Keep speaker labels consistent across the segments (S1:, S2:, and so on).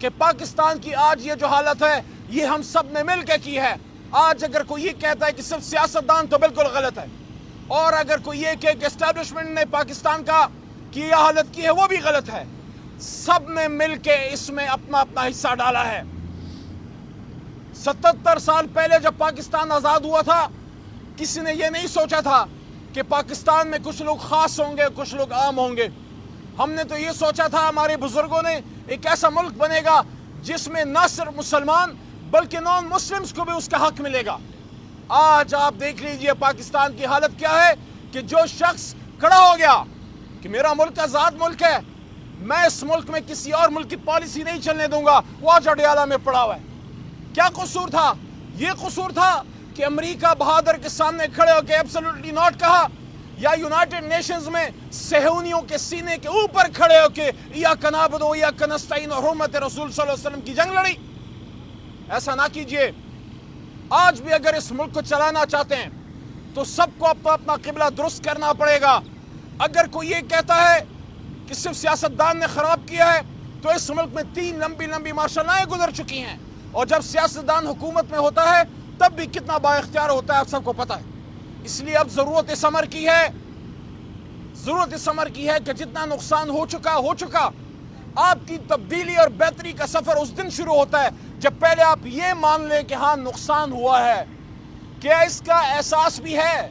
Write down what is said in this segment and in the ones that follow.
S1: کہ پاکستان کی آج یہ جو حالت ہے یہ ہم سب نے مل کے کی ہے۔ آج اگر کوئی یہ کہتا ہے کہ صرف سیاستدان تو بالکل غلط ہے، اور اگر کوئی یہ کہ اسٹیبلشمنٹ نے پاکستان کی یہ حالت کی ہے وہ بھی غلط ہے۔ سب نے مل کے اس میں اپنا اپنا حصہ ڈالا ہے۔ 77 سال پہلے جب پاکستان آزاد ہوا تھا، کسی نے یہ نہیں سوچا تھا کہ پاکستان میں کچھ لوگ خاص ہوں گے، کچھ لوگ عام ہوں گے۔ ہم نے تو یہ سوچا تھا، ہمارے بزرگوں نے، ایک ایسا ملک بنے گا جس میں نہ صرف مسلمان بلکہ نان مسلمز کو بھی اس کا حق ملے گا۔ آج آپ دیکھ لیجئے پاکستان کی حالت کیا ہے کہ جو شخص کھڑا ہو گیا کہ میرا ملک آزاد ملک ہے، میں اس ملک میں کسی اور ملک کی پالیسی نہیں چلنے دوں گا، وہ آج اڈیالہ میں پڑا ہوا ہے۔ کیا قصور تھا؟ یہ قصور تھا کہ امریکہ بہادر کے سامنے کھڑے ہو کے ایبسولوٹلی ناٹ کہا، یا یونائٹڈ نیشنز میں صہیونیوں کے سینے کے اوپر کھڑے ہو کے ایاک نعبد و ایاک نستعین اور حرمت رسول صلی اللہ علیہ وسلم کی جنگ لڑی؟ ایسا نہ کیجئے۔ آج بھی اگر اس ملک کو چلانا چاہتے ہیں تو سب کو اپنا قبلہ درست کرنا پڑے گا۔ اگر کوئی یہ کہتا ہے کہ صرف سیاستدان نے خراب کیا ہے، تو اس ملک میں 3 لمبی مارشل لائیں گزر چکی ہیں، اور جب سیاستدان حکومت میں ہوتا ہے تب بھی کتنا با اختیار ہوتا ہے آپ سب کو پتہ ہے۔ اس لیے اب ضرورت اس امر کی ہے کہ جتنا نقصان ہو چکا، آپ کی تبدیلی اور بہتری کا سفر اس دن شروع ہوتا ہے جب پہلے آپ یہ مان لیں کہ ہاں نقصان ہوا ہے۔ کیا اس کا احساس بھی ہے؟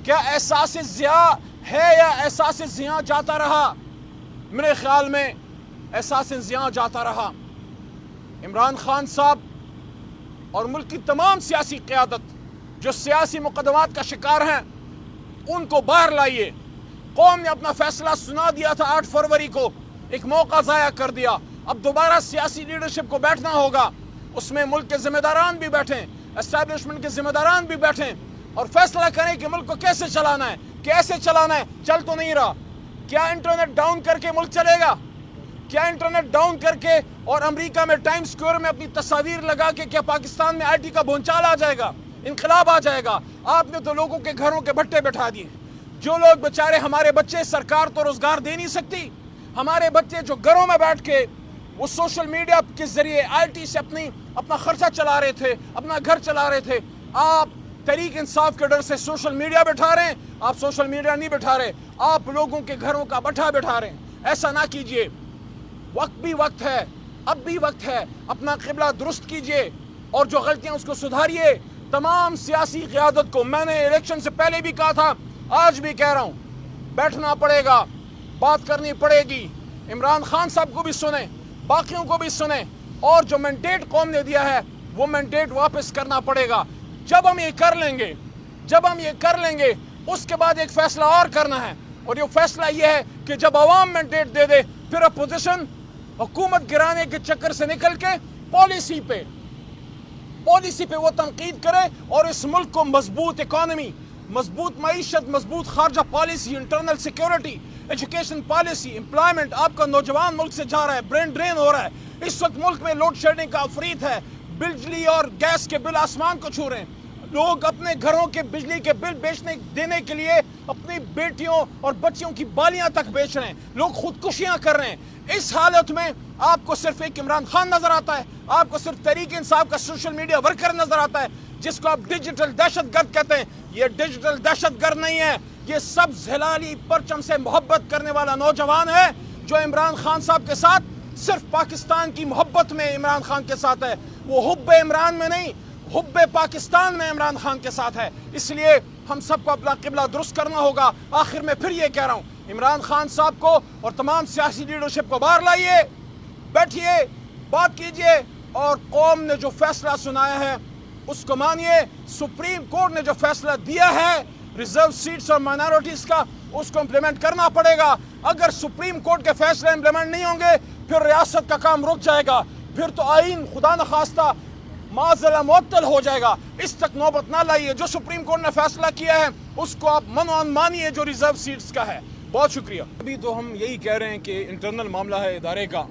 S1: کیا احساس ضیاع ہے یا احساس ضیاع جاتا رہا؟ میرے خیال میں احساس ضیاع جاتا رہا۔ عمران خان صاحب اور ملک کی تمام سیاسی قیادت جو سیاسی مقدمات کا شکار ہیں، ان کو باہر لائیے۔ قوم نے اپنا فیصلہ سنا دیا تھا 8 فروری کو، ایک موقع ضائع کر دیا۔ اب دوبارہ سیاسی لیڈرشپ کو بیٹھنا ہوگا، اس میں ملک کے ذمہ داران بھی بیٹھیں، اسٹیبلشمنٹ کے ذمہ داران بھی بیٹھیں، اور فیصلہ کریں کہ ملک کو کیسے چلانا ہے، کیسے چلانا ہے۔ چل تو نہیں رہا۔ کیا انٹرنیٹ ڈاؤن کر کے ملک چلے گا؟ کیا انٹرنیٹ ڈاؤن کر کے اور امریکہ میں ٹائم سکوئر میں اپنی تصاویر لگا کے کیا پاکستان میں IT کا بھونچال آ جائے گا، انقلاب آ جائے گا؟ آپ نے تو لوگوں کے گھروں کے بھٹے بٹھا دیے۔ جو لوگ بیچارے، ہمارے بچے، سرکار تو روزگار دے نہیں سکتی، ہمارے بچے جو گھروں میں بیٹھ کے وہ سوشل میڈیا کے ذریعے IT سے اپنا خرچہ چلا رہے تھے، اپنا گھر چلا رہے تھے، آپ تحریک انصاف کے ڈر سے سوشل میڈیا بٹھا رہے ہیں۔ آپ سوشل میڈیا نہیں بٹھا رہے، آپ لوگوں کے گھروں کا بٹھا بٹھا رہے ہیں۔ ایسا نہ کیجئے۔ وقت بھی وقت ہے، اب بھی وقت ہے، اپنا قبلہ درست کیجئے اور جو غلطیاں اس کو سدھاریے۔ تمام سیاسی قیادت کو میں نے الیکشن سے پہلے بھی کہا تھا، آج بھی کہہ رہا ہوں، بیٹھنا پڑے گا، بات کرنی پڑے گی۔ عمران خان صاحب کو بھی سنیں، باقیوں کو بھی سنیں، اور جو مینڈیٹ قوم نے دیا ہے وہ مینڈیٹ واپس کرنا پڑے گا۔ جب ہم یہ کر لیں گے اس کے بعد ایک فیصلہ اور کرنا ہے، اور یہ فیصلہ یہ ہے کہ جب عوام مینڈیٹ دے دے پھر اپوزیشن حکومت گرانے کے چکر سے نکل کے پالیسی پہ وہ تنقید کرے، اور اس ملک کو مضبوط اکانومی، مضبوط معیشت، مضبوط خارجہ policy, internal security, education policy, employment. آپ کا نوجوان ملک سے جا رہا ہے، برین ڈرین ہو رہا ہے۔ اس وقت ملک میں لوڈ شیڈنگ کا افریت ہے، بجلی اور گیس کے بل آسمان کو چھو رہے ہیں۔ لوگ اپنے گھروں کے بجلی کے بل دینے کے لیے اپنی بیٹیوں اور بچیوں کی بالیاں تک بیچ رہے ہیں، لوگ خودکشیاں کر رہے ہیں۔ اس حالت میں آپ کو صرف ایک عمران خان نظر آتا ہے، آپ کو صرف تحریک انصاف کا سوشل میڈیا ورکر نظر آتا ہے، جس کو آپ ڈیجیٹل دہشت گرد کہتے ہیں۔ یہ ڈیجیٹل دہشت گرد نہیں ہے، یہ سبز ہلالی پرچم سے محبت کرنے والا نوجوان ہے جو عمران خان صاحب کے ساتھ صرف پاکستان کی محبت میں عمران خان کے ساتھ ہے، وہ حب عمران میں نہیں، حب پاکستان میں عمران خان کے ساتھ ہے۔ اس لیے ہم سب کو اپنا قبلہ درست کرنا ہوگا۔ آخر میں پھر یہ کہہ رہا ہوں، عمران خان صاحب کو اور تمام سیاسی لیڈرشپ کو باہر لائیے، بیٹھیے، بات کیجئے، اور قوم نے جو فیصلہ سنایا ہے اس کو مانیے۔ سپریم کورٹ نے جو فیصلہ دیا ہے ریزرو سیٹس اور مائنورٹیز کا، اس کو امپلیمنٹ کرنا پڑے گا۔ اگر سپریم کورٹ کے فیصلے امپلیمنٹ نہیں ہوں گے پھر ریاست کا کام رک جائے گا، پھر تو آئین خدا نخواستہ معذلہ معطل ہو جائے گا۔ اس تک نوبت نہ لائیے۔ جو سپریم کورٹ نے فیصلہ کیا ہے اس کو آپ منوان مانیے جو ریزرو سیٹس کا ہے۔ بہت شکریہ۔ ابھی تو ہم یہی کہہ رہے ہیں کہ انٹرنل معاملہ ہے ادارے کا،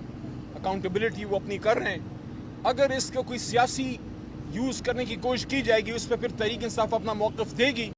S1: اکاؤنٹیبلٹی وہ اپنی کر رہے ہیں۔ اگر اس کو کوئی سیاسی یوز کرنے کی کوشش کی جائے گی اس پہ پھر تحریک انصاف اپنا موقف دے گی۔